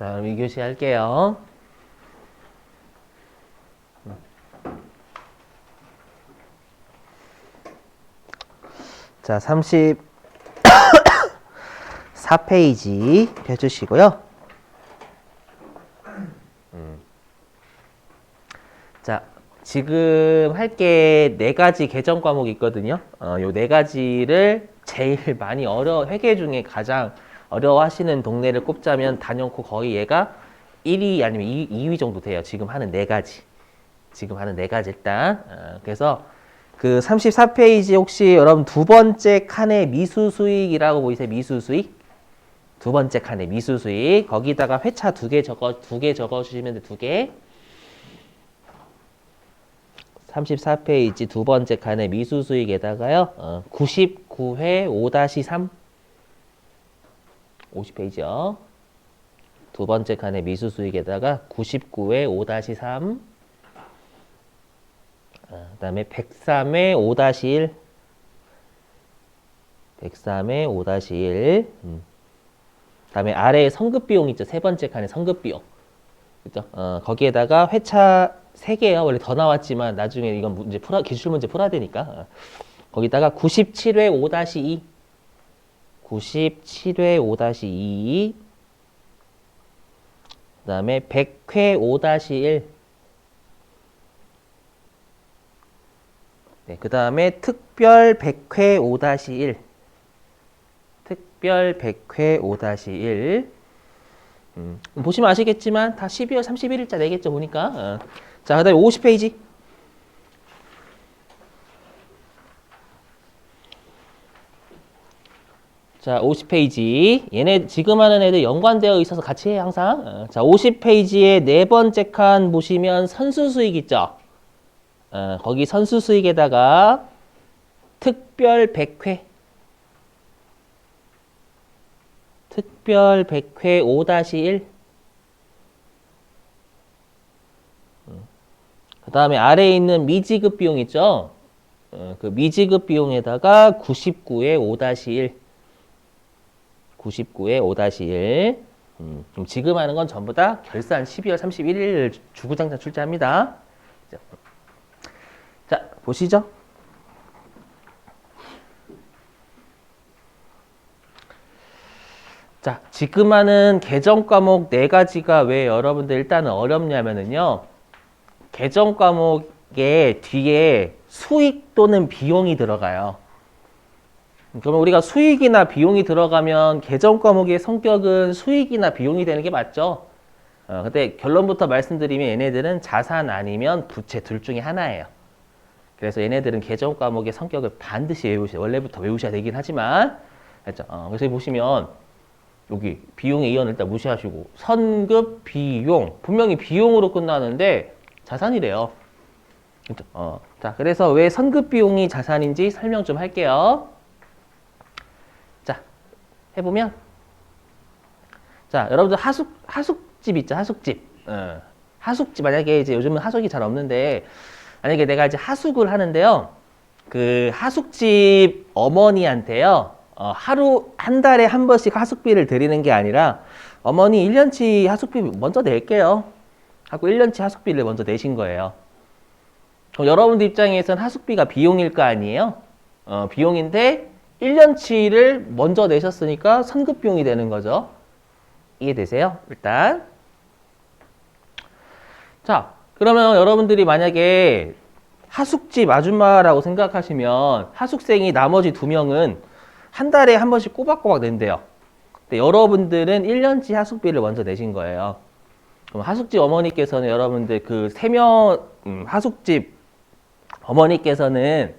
자, 그럼 2교시 할게요. 자, 34페이지 펴주시고요. 자, 지금 할 게 4가지 개정 과목이 있거든요. 요 4가지를 제일 많이 회계 중에 가장 어려워하시는 동네를 꼽자면 단연코 거의 얘가 1위 아니면 2위 정도 돼요. 지금 하는 4가지. 지금 하는 4가지 일단. 그래서 그 34페이지 혹시 여러분 두 번째 칸에 미수수익이라고 보이세요? 미수수익? 두 번째 칸에 미수수익. 거기다가 회차 두 개 적어주시면 돼, 2개. 34페이지 두 번째 칸에 미수수익에다가요. 99회 5-3 50페이지요. 두 번째 칸에 미수수익에다가 99회 5-3 그 다음에 103회 5-1 103회 5-1 그 다음에 아래에 성급비용 있죠. 세 번째 칸에 성급비용. 그죠? 거기에다가 회차 3개요. 원래 더 나왔지만 나중에 이건 문제 기출문제 풀어야 되니까. 거기다가 97회 5-2 97회 5-2 그 다음에 100회 5-1 네, 그 다음에 특별 100회 5-1 특별 100회 5-1 보시면 아시겠지만 다 12월 31일자 내겠죠 보니까. 자, 그 다음에 50페이지. 자, 50페이지. 얘네 지금 하는 애들 연관되어 있어서 같이 해 항상. 자, 50페이지에 네 번째 칸 보시면 선수수익 있죠. 거기 선수수익에다가 특별 100회 특별 100회 5-1 그 다음에 아래에 있는 미지급 비용 있죠. 그 미지급 비용에다가 99회 5-1 99회 5-1 그럼 지금 하는 건 전부 다 결산 12월 31일 주구장창 출제합니다. 자, 보시죠. 자, 지금 하는 개정 과목 4가지가 왜 여러분들 일단은 어렵냐면은요. 개정 과목의 뒤에 수익 또는 비용이 들어가요. 그러면 우리가 수익이나 비용이 들어가면 개정 과목의 성격은 수익이나 비용이 되는 게 맞죠? 근데 결론부터 말씀드리면 얘네들은 자산 아니면 부채 둘 중에 하나예요. 그래서 얘네들은 개정 과목의 성격을 반드시 원래부터 외우셔야 되긴 하지만, 그렇죠? 그래서 보시면 여기 비용의 이언을 일단 무시하시고 선급 비용 분명히 비용으로 끝나는데 자산이래요. 그렇죠? 자, 그래서 왜 선급 비용이 자산인지 설명 좀 할게요. 자, 해보면 자, 여러분들 하숙집 있죠? 하숙집. 하숙집 만약에 이제 요즘은 하숙이 잘 없는데 만약에 내가 이제 하숙을 하는데요. 그 하숙집 어머니한테요. 하루 한 달에 한 번씩 하숙비를 드리는 게 아니라 어머니 1년치 하숙비 먼저 낼게요. 하고 1년치 하숙비를 먼저 내신 거예요. 그럼 여러분들 입장에서는 하숙비가 비용일 거 아니에요? 비용인데 1년치를 먼저 내셨으니까 선급 비용이 되는 거죠. 이해되세요? 일단. 자, 그러면 여러분들이 만약에 하숙집 아줌마라고 생각하시면 하숙생이 나머지 2명은 한 달에 한 번씩 꼬박꼬박 낸대요. 근데 여러분들은 1년치 하숙비를 먼저 내신 거예요. 그럼 하숙집 어머니께서는 여러분들 그 3명 하숙집 어머니께서는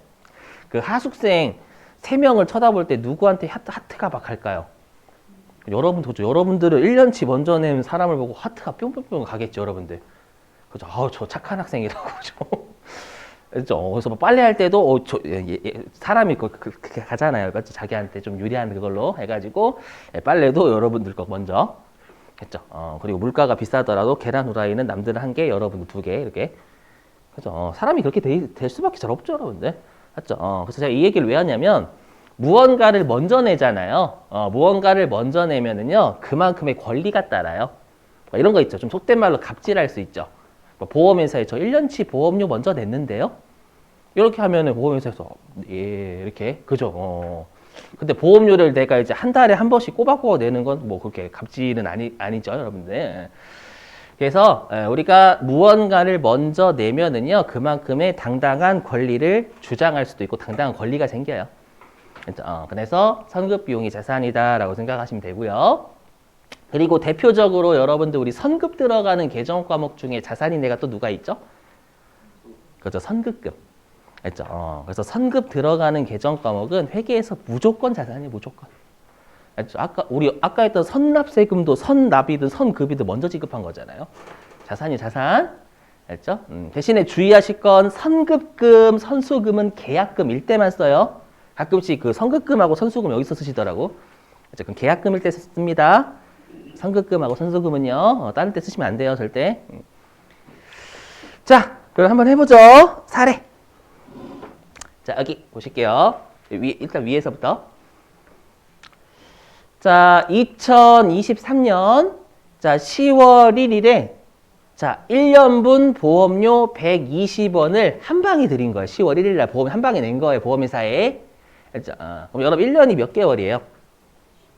그 하숙생 3명을 쳐다볼 때 누구한테 하트가 막 갈까요? 여러분들은 1년치 먼저 낸 사람을 보고 하트가 뿅뿅뿅 가겠죠, 여러분들. 그죠? 저 착한 학생이라고. 그죠? 그래서 뭐 빨래할 때도 사람이 그렇게 가잖아요. 그렇죠? 자기한테 좀 유리한 그걸로 해가지고 빨래도 여러분들 거 먼저 했죠. 그리고 물가가 비싸더라도 계란 후라이는 남들은 1개, 여러분들 2개 이렇게. 그죠? 사람이 그렇게 될 수밖에 잘 없죠, 여러분들. 맞죠? 그래서 제가 이 얘기를 왜 하냐면 무언가를 먼저 내잖아요. 무언가를 먼저 내면은요 그만큼의 권리가 따라요. 이런 거 있죠. 좀 속된 말로 갑질할 수 있죠. 보험회사에 저 1년치 보험료 먼저 냈는데요. 이렇게 하면은 보험회사에서 예 이렇게 그죠. 근데 보험료를 내가 이제 한 달에 한 번씩 꼬박꼬박 내는 건 뭐 그렇게 갑질은 아니죠, 여러분들. 그래서 우리가 무언가를 먼저 내면은요 그만큼의 당당한 권리를 주장할 수도 있고 당당한 권리가 생겨요. 그래서 선급 비용이 자산이다라고 생각하시면 되고요. 그리고 대표적으로 여러분들 우리 선급 들어가는 계정 과목 중에 자산인 애가 또 누가 있죠? 그죠, 선급금. 알죠? 그래서 선급 들어가는 계정 과목은 회계에서 무조건 자산이에요, 무조건. 알죠? 아까 했던 선납세금도 선납이든 선급이든 먼저 지급한 거잖아요. 자산이 자산. 알죠? 대신에 주의하실 건 선급금, 선수금은 계약금일 때만 써요. 가끔씩 그 선급금하고 선수금 여기서 쓰시더라고. 그럼 계약금일 때 씁니다. 선급금하고 선수금은요, 다른 때 쓰시면 안 돼요, 절대. 자, 그럼 한번 해보죠. 사례. 자, 여기 보실게요. 일단 위에서부터. 자, 2023년, 자, 10월 1일에, 자, 1년분 보험료 120원을 한 방에 드린 거예요. 10월 1일 날 보험 한 방에 낸 거예요, 보험회사에. 그럼 여러분 1년이 몇 개월이에요?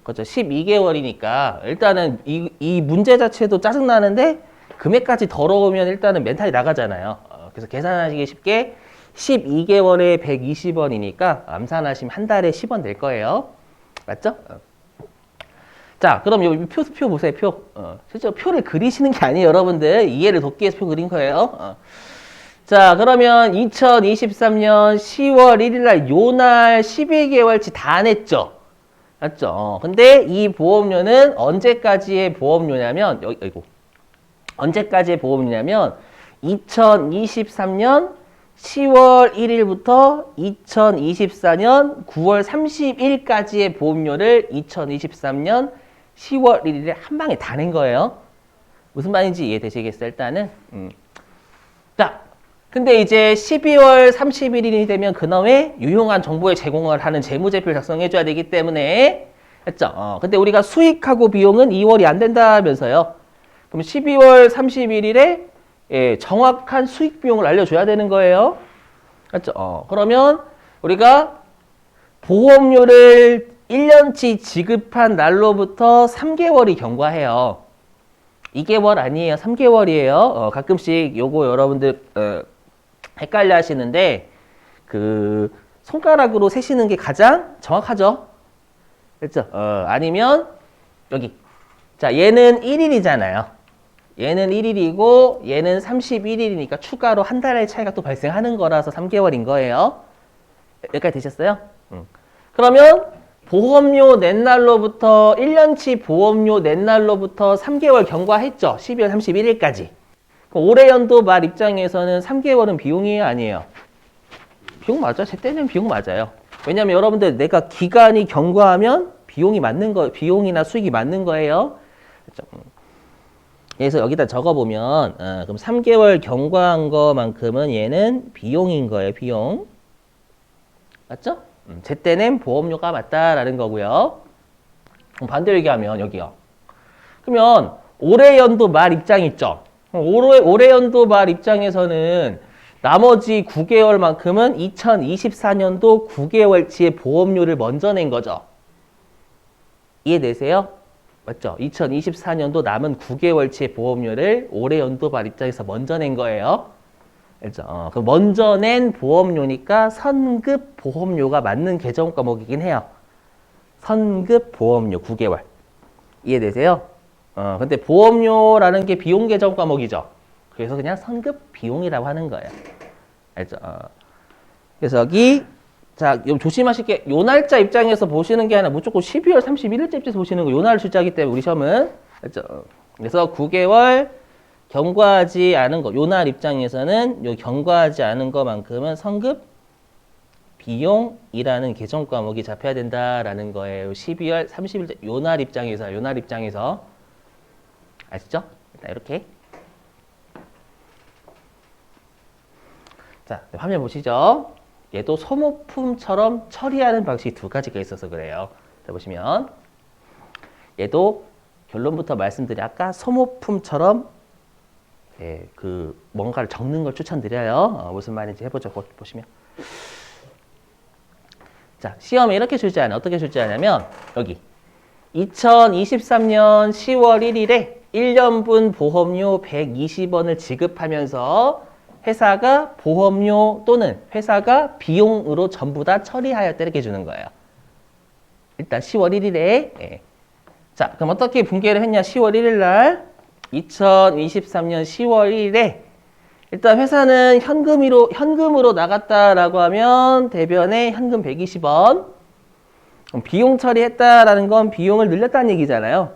그렇죠. 12개월이니까 일단은 이 문제 자체도 짜증나는데 금액까지 더러우면 일단은 멘탈이 나가잖아요. 그래서 계산하시기 쉽게 12개월에 120원이니까 암산하시면 한 달에 10원 될 거예요. 맞죠? 자, 그럼 여기 표 보세요. 표. 실제로 표를 그리시는 게 아니에요, 여러분들. 이해를 돕기 위해서 표 그린 거예요. 자, 그러면 2023년 10월 1일 날 요날 12개월치 다 냈죠. 맞죠? 근데 이 보험료는 언제까지의 보험료냐면 언제까지의 보험료냐면 2023년 10월 1일부터 2024년 9월 30일까지의 보험료를 2023년 10월 1일에 한 방에 다 낸 거예요. 무슨 말인지 이해되시겠어요? 일단은. 자, 근데 이제 12월 31일이 되면 그놈의 유용한 정보를 제공을 하는 재무제표를 작성해 줘야 되기 때문에 했죠. 근데 우리가 수익하고 비용은 2월이 안 된다면서요. 그럼 12월 31일에 예, 정확한 수익 비용을 알려줘야 되는 거예요. 맞죠? 그러면 우리가 보험료를 1년치 지급한 날로부터 3개월이 경과해요. 2개월 아니에요. 3개월이에요. 가끔씩 요거 여러분들 헷갈려 하시는데 그 손가락으로 세시는 게 가장 정확하죠. 그렇죠? 아니면 여기. 자, 얘는 1일이잖아요. 얘는 1일이고 얘는 31일이니까 추가로 한 달의 차이가 또 발생하는 거라서 3개월인 거예요. 여기까지 되셨어요? 그러면 보험료 낸 날로부터 1년치 보험료 낸 날로부터 3개월 경과했죠. 12월 31일까지. 올해 연도 말 입장에서는 3개월은 비용이에요, 아니에요? 비용 맞아요. 제 때는 비용 맞아요. 왜냐면 여러분들 내가 기간이 경과하면 비용이 맞는 거, 비용이나 수익이 맞는 거예요. 그래서 여기다 적어보면 그럼 3개월 경과한 거만큼은 얘는 비용인 거예요, 비용. 맞죠? 제때 낸 보험료가 맞다라는 거고요. 그럼 반대로 얘기하면 여기요. 그러면 올해 연도 말 입장 있죠? 올해 연도 말 입장에서는 나머지 9개월만큼은 2024년도 9개월치의 보험료를 먼저 낸 거죠. 이해되세요? 맞죠? 2024년도 남은 9개월치의 보험료를 올해 연도 말 입장에서 먼저 낸 거예요. 알죠? 그 먼저 낸 보험료니까 선급 보험료가 맞는 계정 과목이긴 해요. 선급 보험료 9개월. 이해되세요? 근데 보험료라는 게 비용 계정 과목이죠. 그래서 그냥 선급 비용이라고 하는 거예요. 알죠? 그래서 여기 자, 조심하실 게 요 날짜 입장에서 보시는 게 아니라 무조건 12월 31일째 입장에서 보시는 거 요 날 출자이기 때문에 우리 시험은 알죠? 그래서 9개월 경과하지 않은 거, 요 날 입장에서는 요 경과하지 않은 것만큼은 선급 비용이라는 계정 과목이 잡혀야 된다라는 거예요. 12월 30일 요 날 입장에서 아시죠? 일단 이렇게 자, 화면 보시죠. 얘도 소모품처럼 처리하는 방식이 두 가지가 있어서 그래요. 자, 보시면 얘도 결론부터 말씀드려. 아까 소모품처럼 예, 그 뭔가를 적는 걸 추천드려요. 무슨 말인지 해보죠. 보시면. 자, 시험에 이렇게 출제하냐. 어떻게 출제하냐면 여기 2023년 10월 1일에 1년분 보험료 120원을 지급하면서 회사가 보험료 또는 회사가 비용으로 전부 다 처리하였다 이렇게 주는 거예요. 일단 10월 1일에 예. 자, 그럼 어떻게 분개를 했냐. 10월 1일 날 2023년 10월 1일에 일단 회사는 현금으로 나갔다라고 하면 대변에 현금 120원. 그럼 비용 처리했다라는 건 비용을 늘렸다는 얘기잖아요.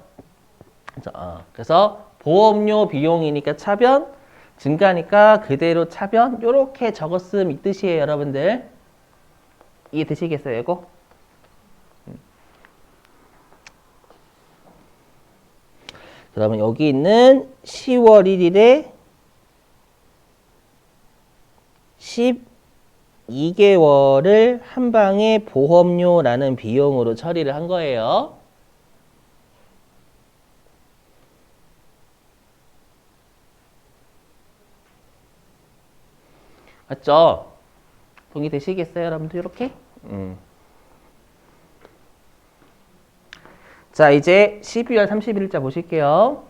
그래서 보험료 비용이니까 차변, 증가니까 그대로 차변 이렇게 적었음 이 뜻이에요, 여러분들. 이해되시겠어요, 이거? 그러면 여기 있는 10월 1일에 12개월을 한 방에 보험료라는 비용으로 처리를 한 거예요. 맞죠? 동의되시겠어요, 여러분들? 이렇게? 자, 이제 12월 31일자 보실게요.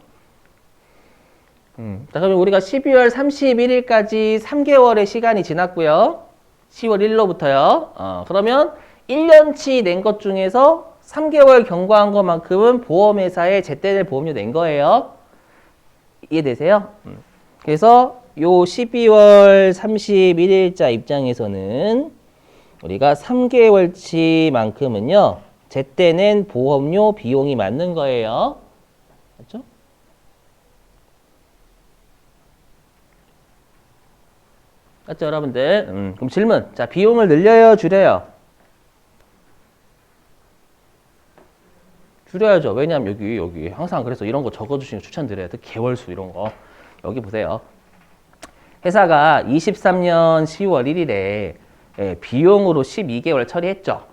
자, 그러면 우리가 12월 31일까지 3개월의 시간이 지났고요. 10월 1일로부터요. 그러면 1년치 낸 것 중에서 3개월 경과한 것만큼은 보험회사에 제때 낼 보험료 낸 거예요. 이해되세요? 그래서 요 12월 31일자 입장에서는 우리가 3개월치만큼은요. 제때 낸 보험료 비용이 맞는 거예요. 맞죠? 맞죠, 여러분들? 그럼 질문. 자, 비용을 늘려요, 줄여요? 줄여야죠. 왜냐하면 여기 항상 그래서 이런 거 적어주시는 거 추천드려요. 특히 개월수 이런 거. 여기 보세요. 회사가 23년 10월 1일에 비용으로 12개월 처리했죠.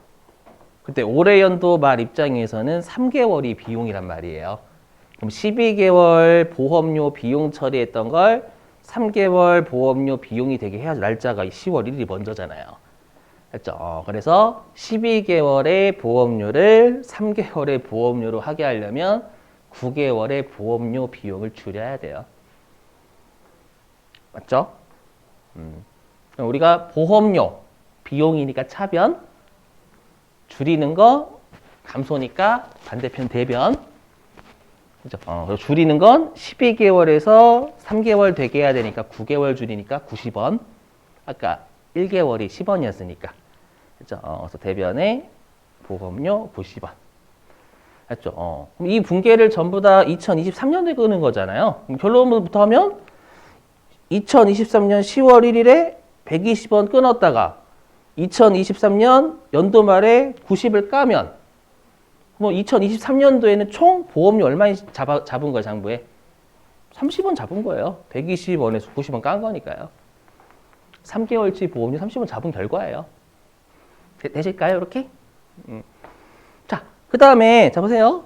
그때 올해 연도 말 입장에서는 3개월이 비용이란 말이에요. 그럼 12개월 보험료 비용 처리했던 걸 3개월 보험료 비용이 되게 해야지. 날짜가 10월 1일이 먼저잖아요. 됐죠? 그래서 12개월의 보험료를 3개월의 보험료로 하게 하려면 9개월의 보험료 비용을 줄여야 돼요. 맞죠? 그럼 우리가 보험료 비용이니까 차변, 줄이는 거 감소니까 반대편 대변. 그죠? 줄이는 건 12개월에서 3개월 되게 해야 되니까 9개월 줄이니까 90원. 아까 1개월이 10원이었으니까. 그죠? 그래서 대변에 보험료 90원. 했죠? 그럼 이 분계를 전부 다 2023년도에 끄는 거잖아요. 그럼 결론부터 하면 2023년 10월 1일에 120원 끊었다가 2023년 연도 말에 90을 까면 뭐 2023년도에는 총 보험료 얼마 잡은 거예요, 장부에? 30원 잡은 거예요. 120원에서 90원 깐 거니까요. 3개월치 보험료 30원 잡은 결과예요. 되실까요, 이렇게? 자, 그 다음에 자 보세요.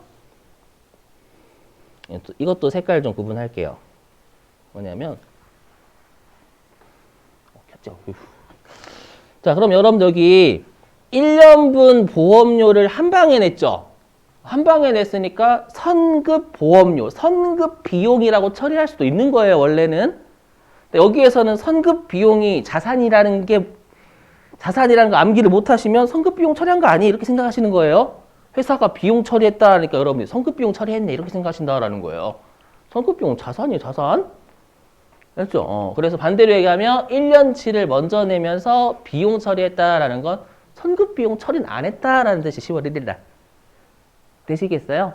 이것도 색깔 좀 구분할게요. 뭐냐면 켰죠. 자, 그럼 여러분 여기 1년분 보험료를 한 방에 냈죠. 한 방에 냈으니까 선급 보험료, 선급 비용이라고 처리할 수도 있는 거예요, 원래는. 근데 여기에서는 선급 비용이 자산이라는 거 암기를 못 하시면 선급 비용 처리한 거 아니? 이렇게 생각하시는 거예요. 회사가 비용 처리했다 하니까 여러분이 선급 비용 처리했네 이렇게 생각하신다라는 거예요. 선급 비용 자산이에요, 자산. 그렇죠? 그래서 반대로 얘기하면 1년치를 먼저 내면서 비용 처리했다라는 건 선급 비용 처리는 안 했다라는 뜻이 10월 1일 날. 되시겠어요?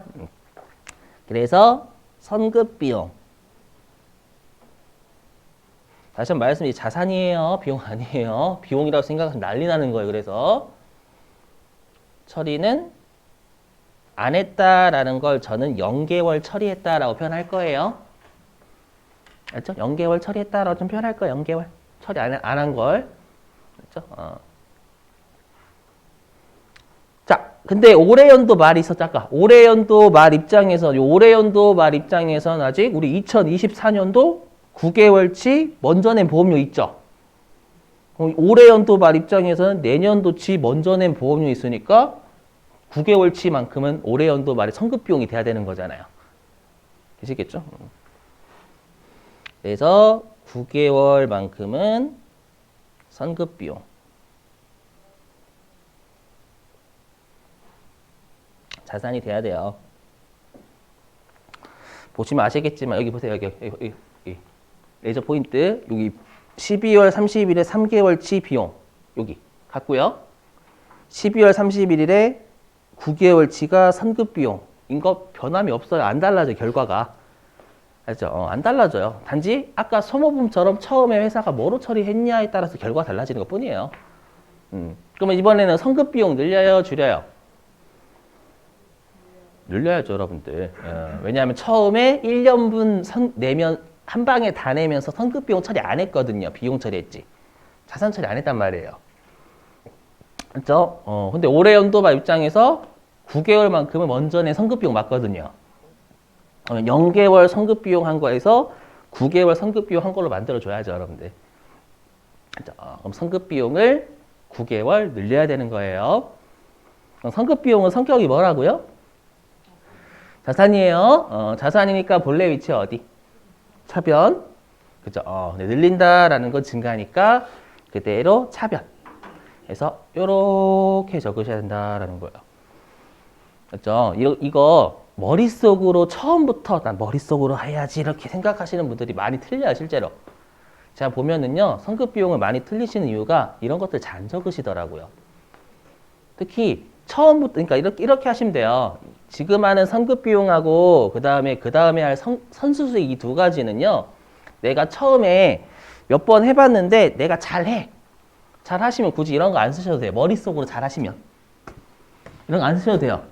그래서 선급 비용. 다시 한번 말씀드리면 자산이에요. 비용 아니에요. 비용이라고 생각하면 난리 나는 거예요. 그래서 처리는 안 했다라는 걸 저는 0개월 처리했다라고 표현할 거예요. 알죠? 0개월 처리했다라고 좀 표현할 거예요. 0개월. 처리 안 한 걸. 그렇죠? 자, 근데 올해연도 말 있었죠, 아까. 올해연도 말 입장에서, 올해연도 말 입장에서는 아직 우리 2024년도 9개월치 먼저 낸 보험료 있죠? 올해연도 말 입장에서는 내년도치 먼저 낸 보험료 있으니까 9개월치만큼은 올해연도 말에 선급비용이 돼야 되는 거잖아요. 되시겠죠? 그래서 9개월만큼은 선급비용. 자산이 돼야 돼요. 보시면 아시겠지만 여기 보세요. 여기. 레이저 포인트. 여기 12월 30일에 3개월치 비용. 여기 같고요. 12월 31일에 9개월치가 선급비용. 이거 변함이 없어요. 안 달라져요. 결과가. 알죠? 안 달라져요. 단지 아까 소모품처럼 처음에 회사가 뭐로 처리했냐에 따라서 결과가 달라지는 것 뿐이에요. 그러면 이번에는 선급비용 늘려요? 줄여요? 늘려야죠, 여러분들. 왜냐하면 처음에 1년분 내면 한 방에 다 내면서 선급비용 처리 안 했거든요. 비용 처리했지. 자산 처리 안 했단 말이에요. 그렇죠? 근데 올해 연도말 입장에서 9개월만큼은 먼저 낸 선급비용 맞거든요. 0개월 선급비용 한 거에서 9개월 선급비용 한 걸로 만들어줘야죠, 여러분들. 그렇죠? 그럼 선급비용을 9개월 늘려야 되는 거예요. 그럼 선급비용은 성격이 뭐라고요? 자산이에요. 자산이니까 본래 위치 어디? 차변. 그죠? 근데 늘린다라는 건 증가니까 그대로 차변. 그래서 이렇게 적으셔야 된다라는 거예요. 그죠? 이거 머릿속으로 처음부터 난 머릿속으로 해야지 이렇게 생각하시는 분들이 많이 틀려요, 실제로. 제가 보면은요, 선급비용을 많이 틀리시는 이유가 이런 것들 잘 안 적으시더라고요. 특히 처음부터, 그러니까 이렇게 하시면 돼요. 지금 하는 선급비용하고 그 다음에 할 선수수익 이 두 가지는요, 내가 처음에 몇 번 해봤는데 내가 잘해. 잘 하시면 굳이 이런 거 안 쓰셔도 돼요. 머릿속으로 잘 하시면. 이런 거 안 쓰셔도 돼요.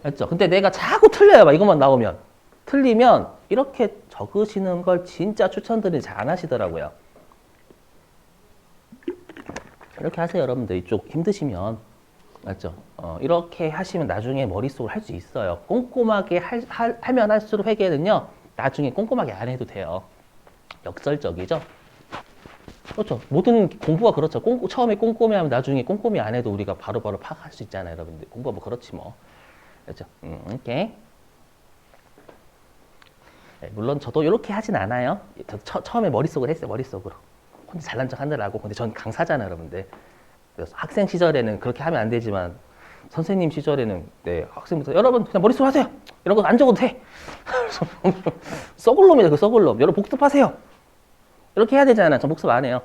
알죠? 근데 내가 자꾸 틀려요. 막 이것만 나오면. 틀리면 이렇게 적으시는 걸 진짜 추천드리는데 잘 안 하시더라고요. 이렇게 하세요, 여러분들. 이쪽 힘드시면. 맞죠? 이렇게 하시면 나중에 머릿속으로 할 수 있어요. 꼼꼼하게 하면 할수록 회계는요, 나중에 꼼꼼하게 안 해도 돼요. 역설적이죠? 그렇죠. 모든 공부가 그렇죠. 처음에 꼼꼼히 하면 나중에 꼼꼼히 안 해도 우리가 바로바로 파악할 수 있잖아요, 여러분들. 공부가 뭐 그렇지 뭐. 그렇죠? 이렇게. 네, 물론 저도 이렇게 하진 않아요. 처음에 머릿속으로 했어요, 머릿속으로. 혼자 잘난 척 하느라고. 근데 전 강사잖아요, 여러분들. 그래서 학생 시절에는 그렇게 하면 안 되지만 선생님 시절에는 네, 학생부터 여러분 그냥 머릿속으로 하세요. 이런 거 안 적어도 돼. 썩을 놈이다, 그 썩을 놈. 여러분 복습하세요. 이렇게 해야 되잖아요. 전 복습 안 해요.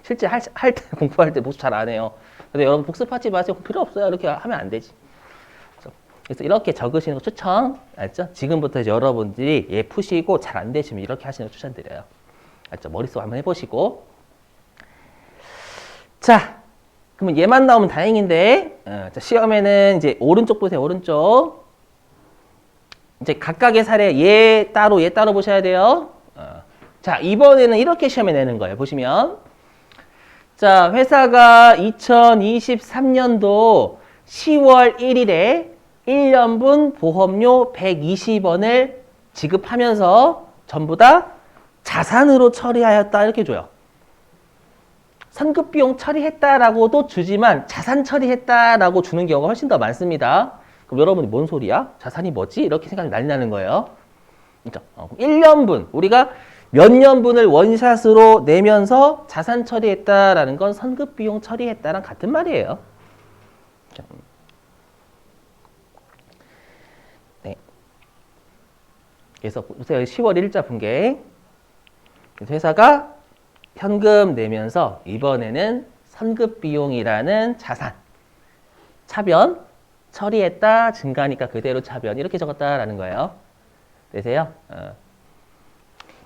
실제 할 때, 공부할 때 복습 잘 안 해요. 근데 여러분 복습하지 마세요. 필요 없어요. 이렇게 하면 안 되지. 그래서 이렇게 적으시는 거 추천. 알죠? 지금부터 이제 여러분들이 얘 푸시고 잘 안 되시면 이렇게 하시는 거 추천드려요. 알죠? 머릿속 한번 해보시고. 자, 그러면 얘만 나오면 다행인데, 자, 시험에는 이제 오른쪽 보세요, 오른쪽. 이제 각각의 사례, 얘 따로 보셔야 돼요. 자, 이번에는 이렇게 시험에 내는 거예요, 보시면. 자, 회사가 2023년도 10월 1일에 1년분 보험료 120원을 지급하면서 전부 다 자산으로 처리하였다, 이렇게 줘요. 선급비용 처리했다라고도 주지만 자산 처리했다라고 주는 경우가 훨씬 더 많습니다. 그럼 여러분이 뭔 소리야? 자산이 뭐지? 이렇게 생각이 난리 나는 거예요. 그러니까 1년분, 우리가 몇 년분을 원샷으로 내면서 자산 처리했다라는 건 선급비용 처리했다랑 같은 말이에요. 네. 그래서 보세요. 10월 1일자 분계. 회사가 현금 내면서 이번에는 선급비용이라는 자산, 차변, 처리했다, 증가니까 그대로 차변, 이렇게 적었다라는 거예요. 되세요?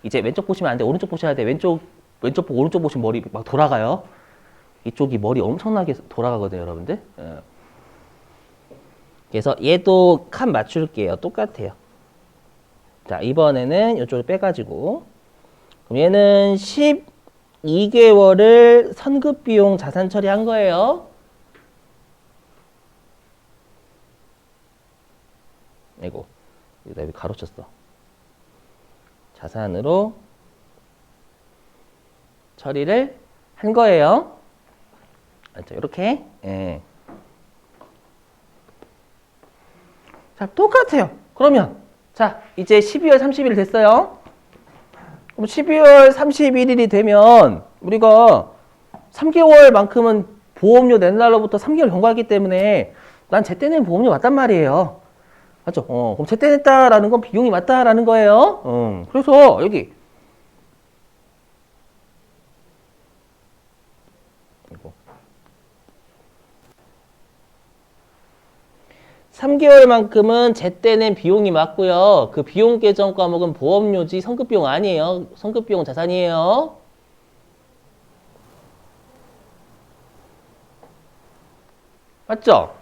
이제 왼쪽 보시면 안 돼. 오른쪽 보셔야 돼. 왼쪽 보고 오른쪽 보시면 머리 막 돌아가요. 이쪽이 머리 엄청나게 돌아가거든요, 여러분들. 그래서 얘도 칸 맞출게요. 똑같아요. 자, 이번에는 이쪽을 빼가지고. 그럼 얘는 12개월을 선급비용 자산 처리한 거예요. 이거 여기다 여기 가로쳤어. 자산으로 처리를 한 거예요. 이렇게. 예. 자, 똑같아요. 그러면 자, 이제 12월 30일 됐어요. 그럼 12월 31일이 되면 우리가 3개월만큼은 보험료 낸 날로부터 3개월 경과했기 때문에 난 제때 낸 보험료 맞단 말이에요. 맞죠? 그럼 제때 냈다라는 건 비용이 맞다라는 거예요. 그래서 여기 이거 3개월만큼은 제때 낸 비용이 맞고요. 그 비용 계정 과목은 보험료지 성급비용 아니에요. 성급비용 자산이에요. 맞죠?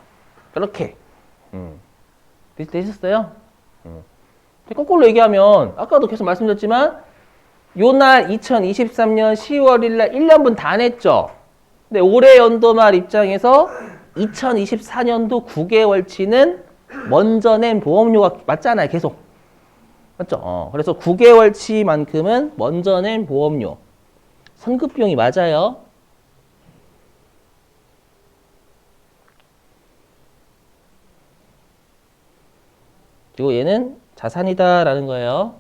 그렇게. 되셨어요? 거꾸로 얘기하면 아까도 계속 말씀드렸지만 요날 2023년 10월 1일 1년분 다 냈죠. 근데 올해 연도 말 입장에서 2024년도 9개월치는 먼저 낸 보험료가 맞잖아요. 계속. 맞죠? 그래서 9개월치만큼은 먼저 낸 보험료. 선급비용이 맞아요. 그리고 얘는 자산이다라는 거예요.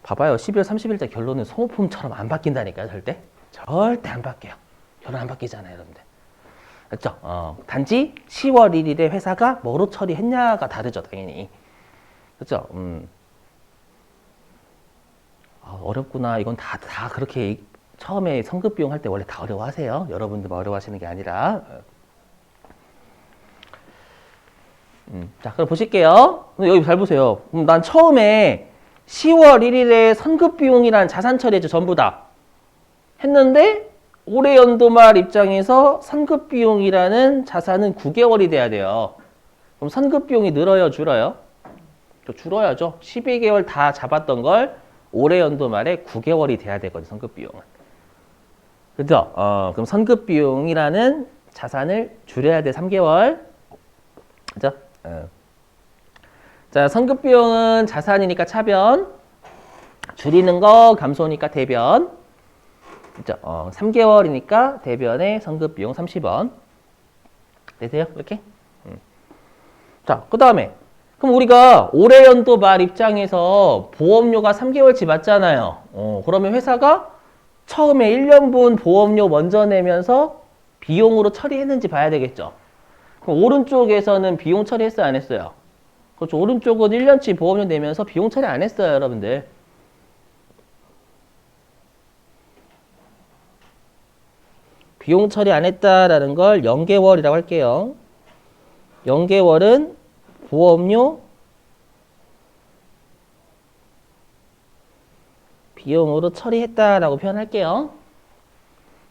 봐봐요. 12월 30일자 결론은 소모품처럼 안 바뀐다니까요. 절대. 절대 안 바뀌어요. 결론 안 바뀌잖아요. 여러분들. 맞죠? 단지 10월 1일에 회사가 뭐로 처리했냐가 다르죠. 당연히. 그렇죠? 어렵구나. 이건 다 그렇게 처음에 성급비용 할 때 원래 다 어려워하세요. 여러분들만 어려워하시는 게 아니라. 자, 그럼 보실게요. 여기 잘 보세요. 난 처음에 10월 1일에 선급비용이란 자산 처리했죠. 전부 다. 했는데 올해 연도 말 입장에서 선급비용이라는 자산은 9개월이 돼야 돼요. 그럼 선급비용이 늘어요? 줄어요? 줄어야죠. 12개월 다 잡았던 걸 올해 연도 말에 9개월이 돼야 되거든요. 선급비용은. 그죠? 그럼 선급비용이라는 자산을 줄여야 돼. 3개월. 그죠? 자, 선급비용은 자산이니까 차변, 줄이는 거 감소니까 대변. 그죠? 3개월이니까 대변에 선급비용 30원. 되세요? 이렇게? 자, 그 다음에 그럼 우리가 올해 연도 말 입장에서 보험료가 3개월치 맞잖아요. 그러면 회사가 처음에 1년분 보험료 먼저 내면서 비용으로 처리했는지 봐야 되겠죠. 그럼 오른쪽에서는 비용 처리했어요? 안 했어요? 그렇죠. 오른쪽은 1년치 보험료 내면서 비용 처리 안 했어요, 여러분들. 비용 처리 안 했다라는 걸 0개월이라고 할게요. 0개월은 보험료 비용으로 처리했다라고 표현할게요.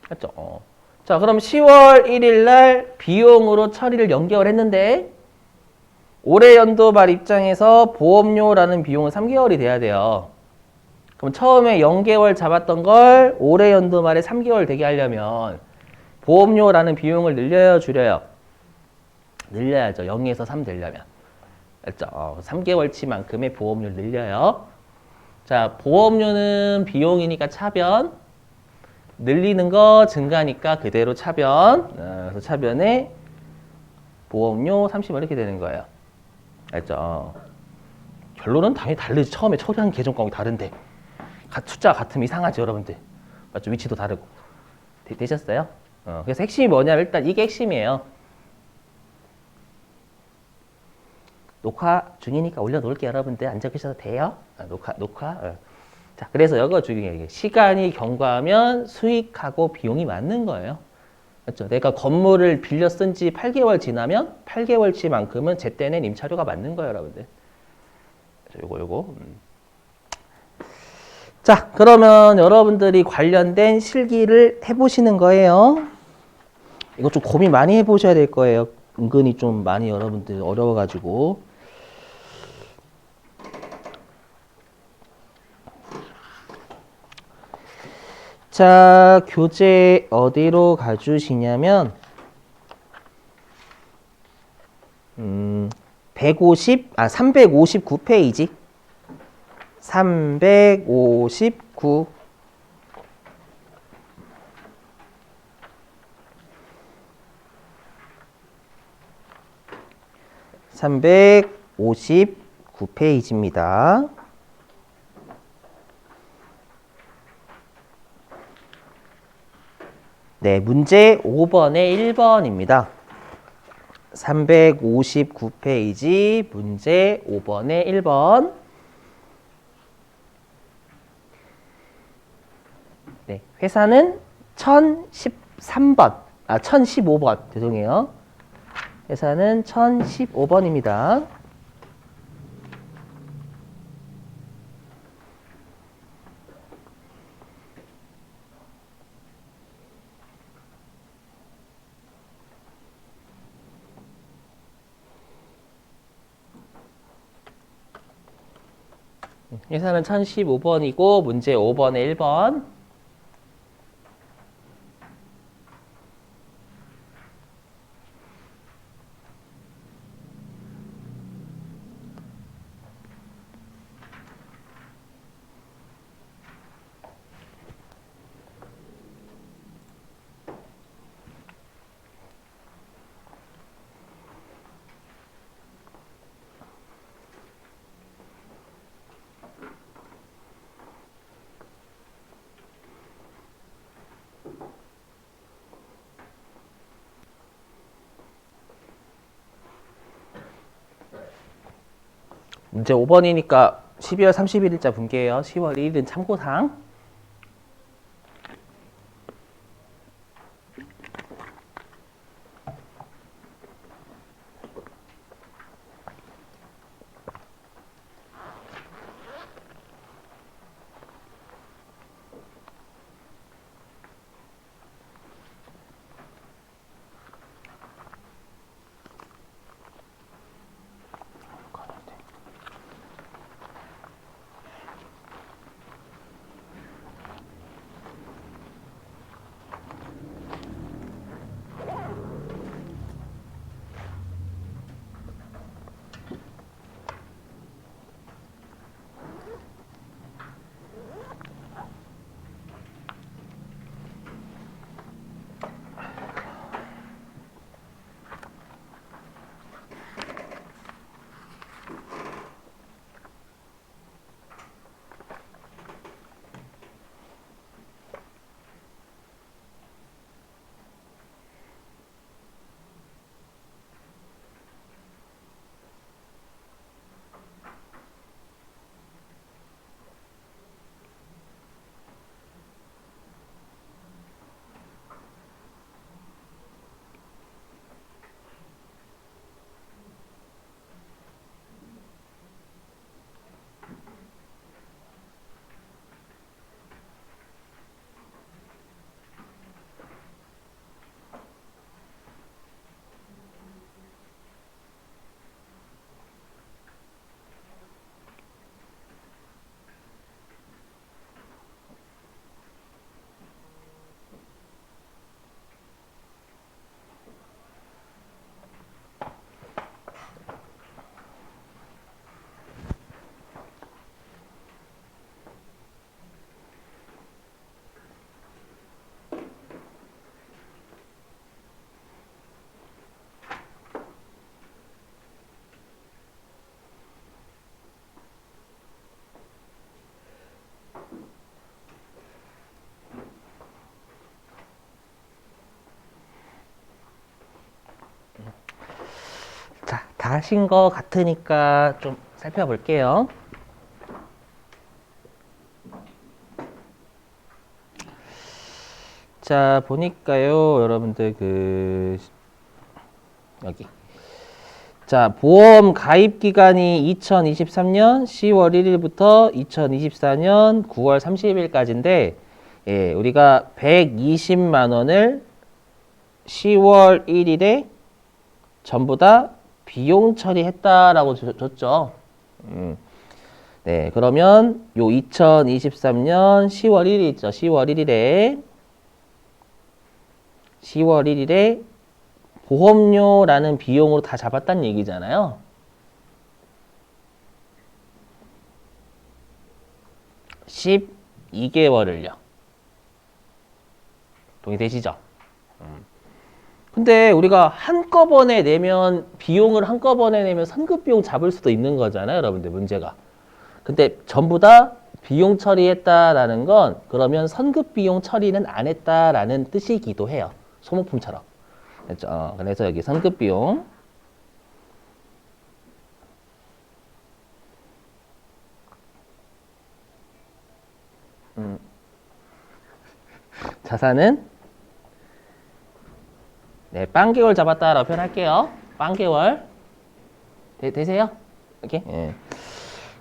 맞죠? 자, 그럼 10월 1일 날 비용으로 처리를 0개월 했는데 올해 연도 말 입장에서 보험료라는 비용은 3개월이 돼야 돼요. 그럼 처음에 0개월 잡았던 걸 올해 연도 말에 3개월 되게 하려면 보험료라는 비용을 늘려요, 줄여요? 늘려야죠. 0에서 3 되려면. 알죠? 3개월치만큼의 보험료를 늘려요. 자, 보험료는 비용이니까 차변. 늘리는 거 증가니까 그대로 차변. 그래서 차변에 보험료 30원 이렇게 되는 거예요. 알죠? 결론은 당연히 다르지. 처음에 처리한 계정 과목이 다른데. 숫자가 같으면 이상하지, 여러분들. 맞죠? 위치도 다르고. 되셨어요? 그래서 핵심이 뭐냐면 일단 이게 핵심이에요. 녹화 중이니까 올려놓을게요, 여러분들. 안 적으셔도 돼요. 녹화. 자, 그래서 이거 중요해요. 시간이 경과하면 수익하고 비용이 맞는 거예요. 맞죠? 내가 건물을 빌려 쓴 지 8개월 지나면 8개월치만큼은 제때 낸 임차료가 맞는 거예요, 여러분들. 요거. 자, 그러면 여러분들이 관련된 실기를 해보시는 거예요. 이거 좀 고민 많이 해보셔야 될 거예요. 은근히 좀 많이 여러분들 어려워가지고. 자, 교재 어디로 가주시냐면 359페이지. 359. (359페이지입니다) 네, 문제 5번에 1번입니다. 359페이지 문제 5번에 1번. 네, 회사는 1013번, 1015번, 죄송해요. 회사는 1015번입니다. 회사는 1015번이고 문제 5번에 1번. 문제 5번이니까 12월 31일자 분기예요. 10월 1일은 참고사항. 자, 다 하신 거 같으니까 좀 살펴볼게요. 자, 보니까요, 여러분들 여기. 자, 보험 가입 기간이 2023년 10월 1일부터 2024년 9월 30일까지인데, 예, 우리가 120만 원을 10월 1일에 전부 다 비용 처리했다라고 줬죠. 네, 그러면 요 2023년 10월 1일 있죠. 10월 1일에 보험료라는 비용으로 다 잡았다는 얘기잖아요. 12개월을요. 동의되시죠? 근데 우리가 한꺼번에 내면 비용을 한꺼번에 내면 선급 비용 잡을 수도 있는 거잖아요, 여러분들 문제가. 근데 전부 다 비용 처리했다라는 건 그러면 선급 비용 처리는 안 했다라는 뜻이기도 해요. 소모품처럼. 그렇죠? 그래서 여기 선급 비용 자산은 네, 빵개월 잡았다라고 표현할게요. 빵개월. 되세요? 이렇게? 예.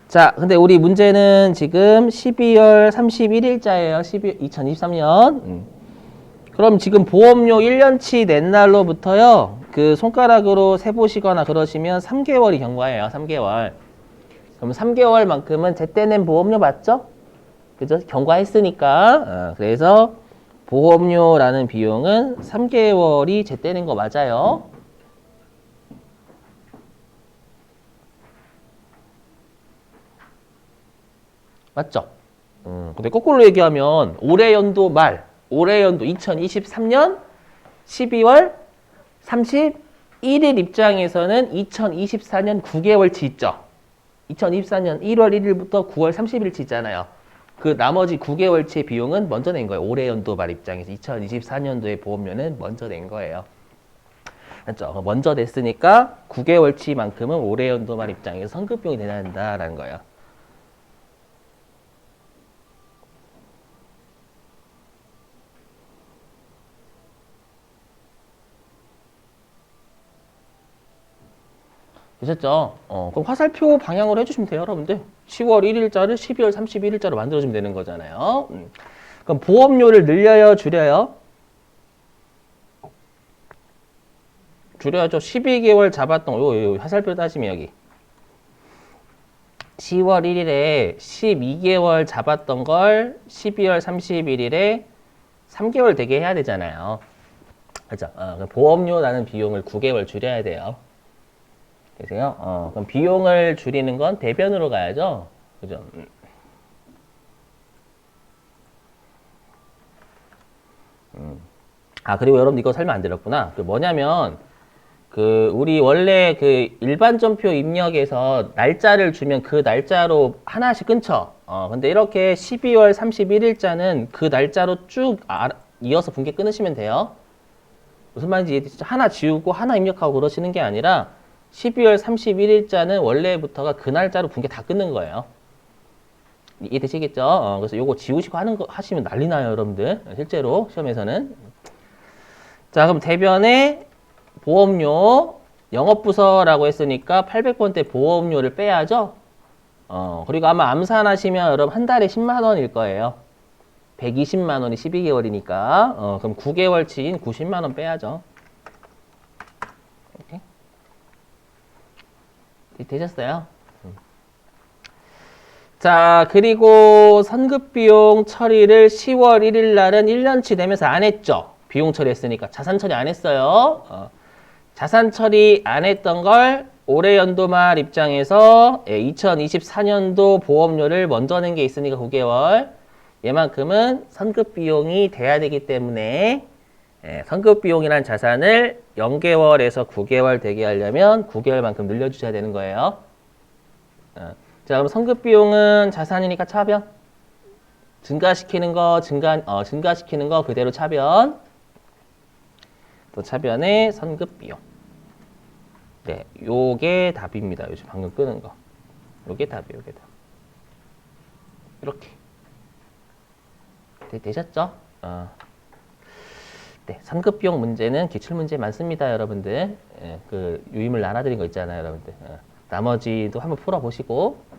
자, 근데 우리 문제는 지금 12월 31일자예요. 2023년. 그럼 지금 보험료 1년치 낸 날로부터요. 그 손가락으로 세보시거나 그러시면 3개월이 경과예요. 3개월. 그럼 3개월만큼은 제때 낸 보험료 맞죠? 그죠? 경과했으니까. 그래서 보험료라는 비용은 3개월이 제때 낸 거 맞아요. 맞죠? 근데 거꾸로 얘기하면 올해 연도 말, 올해 연도 2023년 12월 31일 입장에서는 2024년 9개월치 있죠? 2024년 1월 1일부터 9월 30일치 있잖아요. 그 나머지 9개월치의 비용은 먼저 낸 거예요. 올해 연도 말 입장에서 2024년도의 보험료는 먼저 낸 거예요. 맞죠? 먼저 냈으니까 9개월치만큼은 올해 연도 말 입장에서 선급비용이 내야 된다라는 거예요. 되셨죠? 그럼 화살표 방향으로 해주시면 돼요, 여러분들. 10월 1일자를 12월 31일자로 만들어주면 되는 거잖아요. 그럼 보험료를 늘려요, 줄여요? 줄여야죠. 12개월 잡았던 요 화살표 따지면 여기 10월 1일에 12개월 잡았던 걸 12월 31일에 3개월 되게 해야 되잖아요. 그죠? 그럼 보험료라는 비용을 9개월 줄여야 돼요. 되세요? 그럼 비용을 줄이는 건 대변으로 가야죠. 그죠? 그리고 여러분 이거 설명 안 드렸구나. 그 뭐냐면, 우리 원래 그 일반전표 입력에서 날짜를 주면 그 날짜로 하나씩 끊죠. 근데 이렇게 12월 31일자는 그 날짜로 쭉 이어서 분께 끊으시면 돼요. 무슨 말인지 하나 지우고 하나 입력하고 그러시는 게 아니라 12월 31일자는 원래부터가 그 날짜로 분께 다 끊는 거예요. 이해되시겠죠? 그래서 요거 지우시고 하시면 난리 나요, 여러분들. 실제로 시험에서는. 자, 그럼 대변에 보험료 영업부서라고 했으니까 800번대 보험료를 빼야죠. 그리고 아마 암산하시면 여러분 한 달에 10만 원일 거예요. 120만 원이 12개월이니까. 그럼 9개월치인 90만 원 빼야죠. 이렇게. 되셨어요? 자, 그리고 선급비용 처리를 10월 1일 날은 1년치 되면서 안 했죠. 비용 처리했으니까. 자산 처리 안 했어요. 자산 처리 안 했던 걸 올해 연도 말 입장에서 2024년도 보험료를 먼저 낸 게 있으니까 9개월. 얘만큼은 선급비용이 돼야 되기 때문에 선급비용이란 자산을 0개월에서 9개월 되게 하려면 9개월만큼 늘려주셔야 되는 거예요. 자, 그럼 선급비용은 자산이니까 차변. 증가시키는 거 그대로 차변. 또 차변에 선급비용. 네, 요게 답입니다. 요즘 방금 끄는 거. 요게 답이에요, 요게 답. 이렇게. 되셨죠? 네, 선급비용 문제는 기출문제 많습니다, 여러분들. 그 유임을 나눠드린 거 있잖아요, 여러분들. 나머지도 한번 풀어보시고